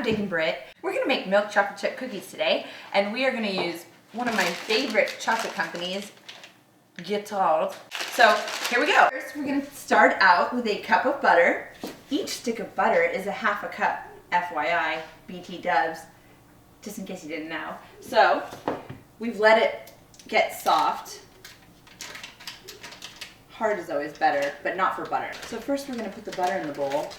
Diggin Britt. We're gonna make milk chocolate chip cookies today, and we are gonna use one of my favorite chocolate companies, Untitled. So here we go. First, we're gonna start out with a cup of butter. Each stick of butter is a half a cup, FYI, BT dubs, just in case you didn't know. So we've let it get soft. Hard is always better, but not for butter. So first we're gonna put the butter in the bowl.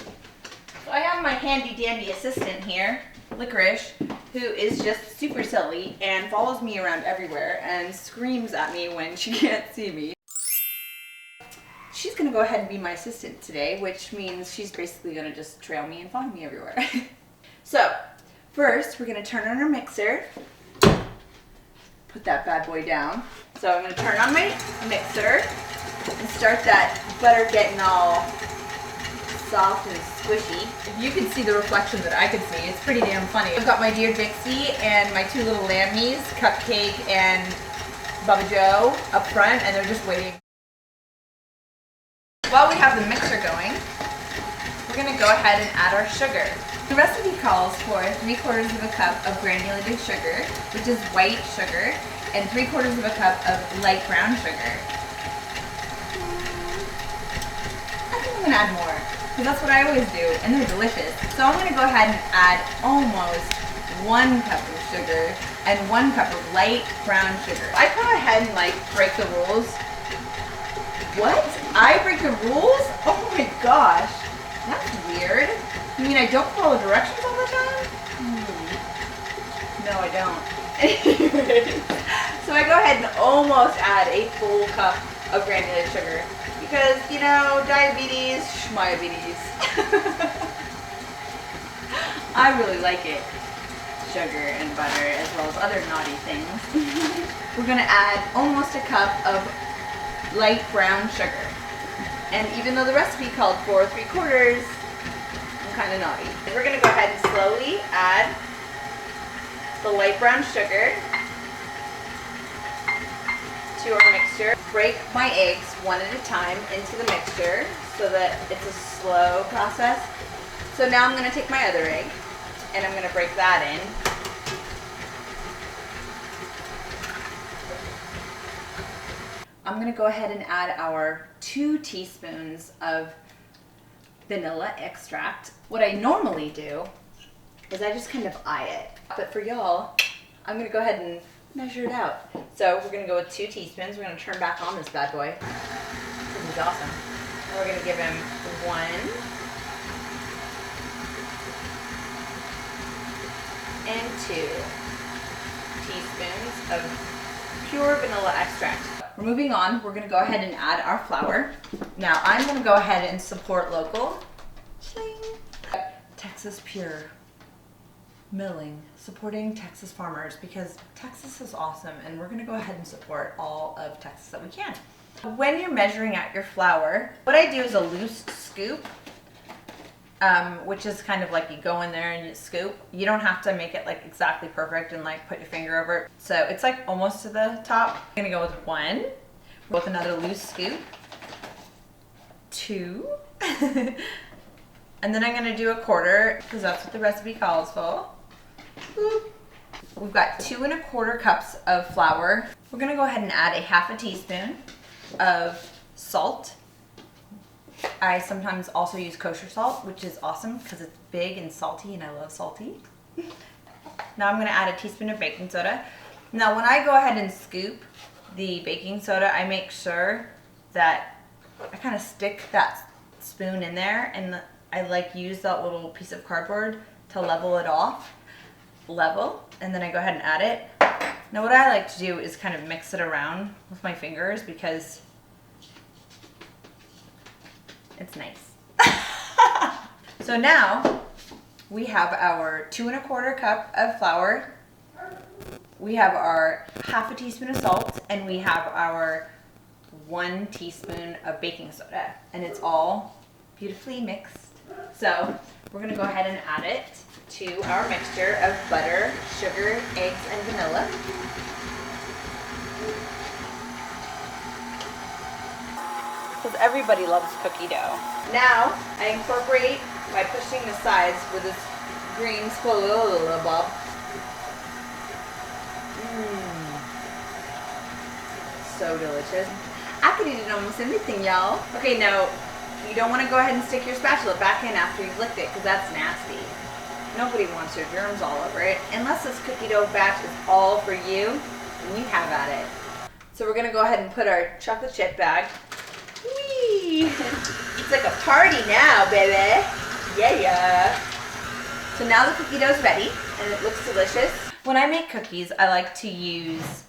So I have my handy dandy assistant here, Licorice, who is just super silly and follows me around everywhere and screams at me when she can't see me. She's gonna go ahead and be my assistant today, which means she's basically gonna just trail me and follow me everywhere. So first we're gonna turn on our mixer. Put that bad boy down. So I'm gonna turn on my mixer and start that butter getting all soft and squishy. If you can see the reflection that I can see, it's pretty damn funny. I've got my dear Dixie and my two little lammies, Cupcake and Bubba Joe, up front, and they're just waiting. While we have the mixer going, we're gonna go ahead and add our sugar. The recipe calls for 3/4 of a cup of granulated sugar, which is white sugar, and 3/4 of a cup of light brown sugar. I think I'm gonna add more, because that's what I always do, and they're delicious. So I'm gonna go ahead and add almost 1 cup of sugar and 1 cup of light brown sugar. I go ahead and break the rules. What? I break the rules? Oh my gosh, that's weird. You mean I don't follow directions all the time? No, I don't. Anyways, so I go ahead and almost add a full cup of granulated sugar. Because, you know, diabetes, schmiabetes. I really like it. Sugar and butter, as well as other naughty things. We're gonna add almost a cup of light brown sugar. And even though the recipe called for 3/4, I'm kind of naughty. We're gonna go ahead and slowly add the light brown sugar to our mixture. Break my eggs one at a time into the mixture so that it's a slow process. So now I'm gonna take my other egg and I'm gonna break that in. I'm gonna go ahead and add our 2 teaspoons of vanilla extract. What I normally do is I just kind of eye it. But for y'all, I'm gonna go ahead and measure it out. So we're gonna go with 2 teaspoons. We're gonna turn back on this bad boy. This is awesome. And we're gonna give him 1 and 2 teaspoons of pure vanilla extract. We're moving on. We're gonna go ahead and add our flour. Now I'm gonna go ahead and support local. Texas Pure Milling, supporting Texas farmers, because Texas is awesome and we're gonna go ahead and support all of Texas that we can. When you're measuring out your flour, what I do is a loose scoop, which is kind of like you go in there and you scoop. You don't have to make it exactly perfect and put your finger over it. So it's almost to the top. I'm gonna go with 1, with another loose scoop, 2, and then I'm gonna do 1/4 because that's what the recipe calls for. We've got 2 1/4 cups of flour. We're gonna go ahead and add a 1/2 teaspoon of salt. I sometimes also use kosher salt, which is awesome because it's big and salty and I love salty. Now I'm gonna add a teaspoon of baking soda. Now when I go ahead and scoop the baking soda, I make sure that I kind of stick that spoon in there and I use that little piece of cardboard to level it off. And then I go ahead and add it. Now what I like to do is kind of mix it around with my fingers because it's nice. So now we have our 2 1/4 cup of flour. We have our 1/2 teaspoon of salt, and we have our 1 teaspoon of baking soda, and it's all beautifully mixed. So we're gonna go ahead and add it to our mixture of butter, sugar, eggs, and vanilla. Because everybody loves cookie dough. Now I incorporate by pushing the sides with this green spoiled bob. So delicious. I could eat it almost anything, y'all. Okay, now you don't want to go ahead and stick your spatula back in after you've licked it because that's nasty. Nobody wants your germs all over it. Unless this cookie dough batch is all for you, then you have at it. So we're gonna go ahead and put our chocolate chip bag. Whee! It's like a party now, baby. Yeah. So now the cookie dough's ready and it looks delicious. When I make cookies, I like to use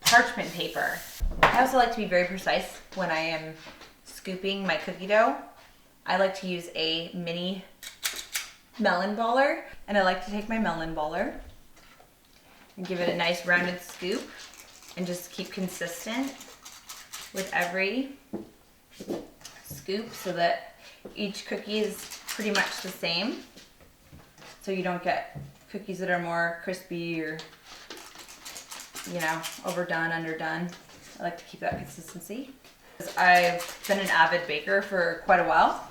parchment paper. I also like to be very precise when I am scooping my cookie dough. I like to use a mini melon baller, and I like to take my melon baller and give it a nice rounded scoop and just keep consistent with every scoop so that each cookie is pretty much the same, so you don't get cookies that are more crispy or, you know, overdone, underdone. I like to keep that consistency. I've been an avid baker for quite a while,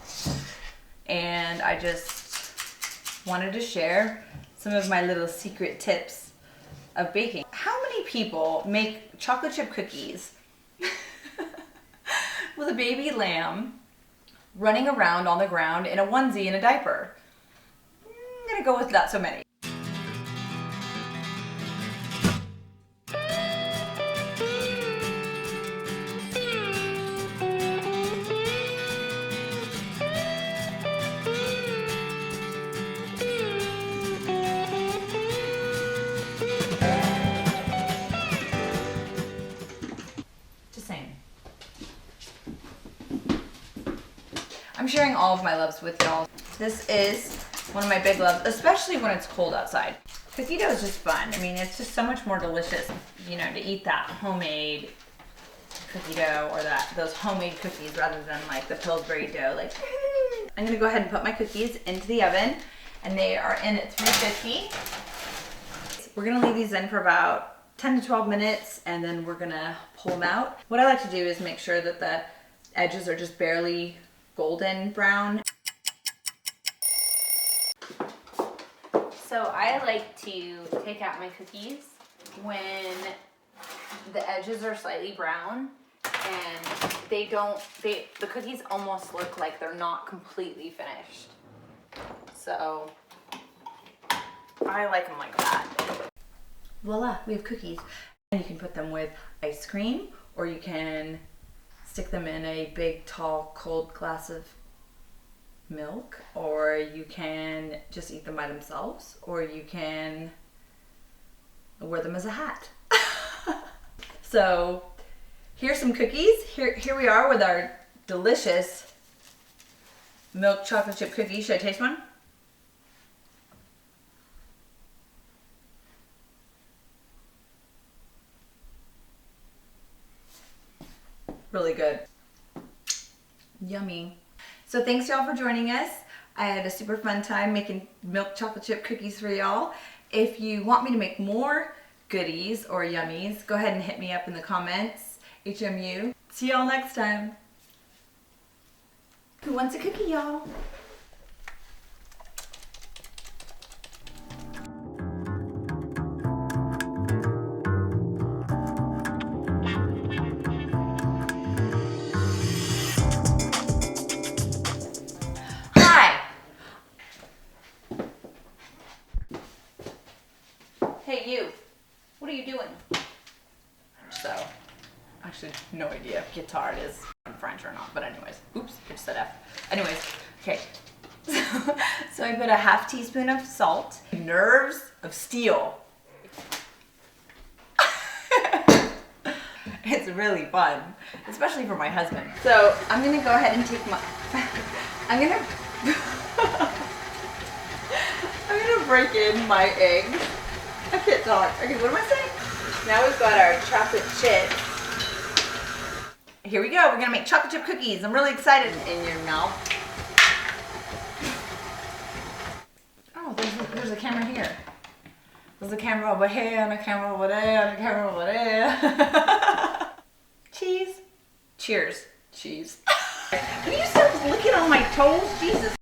and I just wanted to share some of my little secret tips of baking. How many people make chocolate chip cookies with a baby lamb running around on the ground in a onesie and a diaper? I'm gonna go with not so many. I'm sharing all of my loves with y'all. This is one of my big loves, especially when it's cold outside. Cookie dough is just fun. I mean, it's just so much more delicious, you know, to eat that homemade cookie dough or those homemade cookies rather than like the Pillsbury dough. Like, I'm gonna go ahead and put my cookies into the oven, and they are in at 350. We're gonna leave these in for about 10 to 12 minutes, and then we're gonna pull them out. What I like to do is make sure that the edges are just barely golden brown. So I like to take out my cookies when the edges are slightly brown and the cookies almost look like they're not completely finished. So I like them like that. Voila, we have cookies. And you can put them with ice cream, or you can stick them in a big, tall, cold glass of milk, or you can just eat them by themselves, or you can wear them as a hat. So here's some cookies. Here we are with our delicious milk chocolate chip cookies. Should I taste one? Really good. Yummy. So thanks y'all for joining us. I had a super fun time making milk chocolate chip cookies for y'all. If you want me to make more goodies or yummies, go ahead and hit me up in the comments. HMU. See y'all next time. Who wants a cookie, y'all? Hey you, what are you doing? So, actually no idea if guitar is in French or not, but anyways, oops, I just said F. Anyways, okay, so I put a half teaspoon of salt, nerves of steel. It's really fun, especially for my husband. So I'm gonna go ahead and take my, I'm gonna break in my eggs. I can't talk. Okay, what am I saying? Now we've got our chocolate chips. Here we go. We're going to make chocolate chip cookies. I'm really excited. In your mouth. Oh, there's a camera here. There's a camera over here, and a camera over there, and a camera over there. Cheese. Cheers. Cheese. Can you stop licking on my toes? Jesus.